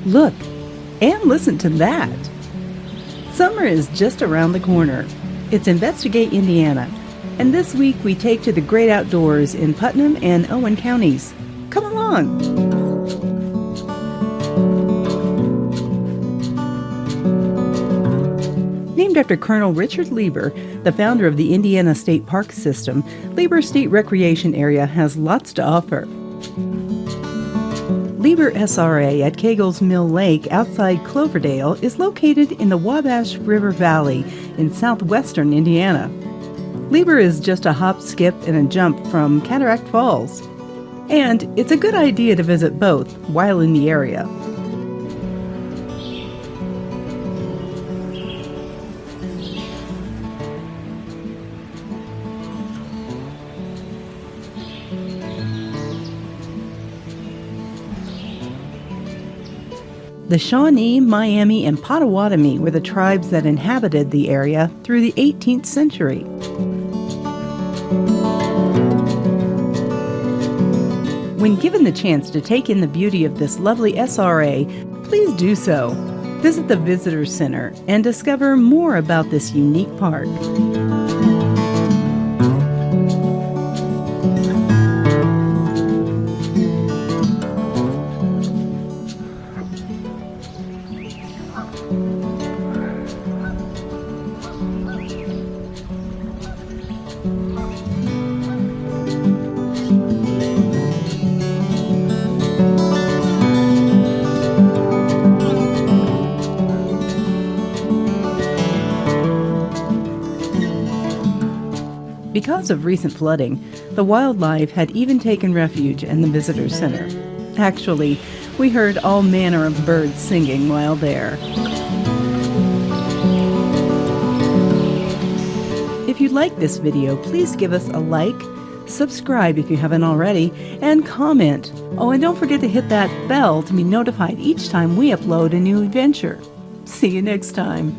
Look, and listen to that. Summer is just around the corner. It's Investigate Indiana, and this week we take to the great outdoors in Putnam and Owen Counties. Come along! Named after Colonel Richard Lieber, the founder of the Indiana State Park System, Lieber State Recreation Area has lots to offer. Lieber SRA at Cagles Mill Lake outside Cloverdale is located in the Wabash River Valley in southwestern Indiana. Lieber is just a hop, skip, and a jump from Cataract Falls. And it's a good idea to visit both while in the area. The Shawnee, Miami, and Potawatomi were the tribes that inhabited the area through the 18th century. When given the chance to take in the beauty of this lovely SRA, please do so. Visit the Visitor Center and discover more about this unique park. Because of recent flooding, the wildlife had even taken refuge in the Visitor Center. Actually, we heard all manner of birds singing while there. If you like this video, please give us a like, subscribe if you haven't already, and comment. Oh, and don't forget to hit that bell to be notified each time we upload a new adventure. See you next time.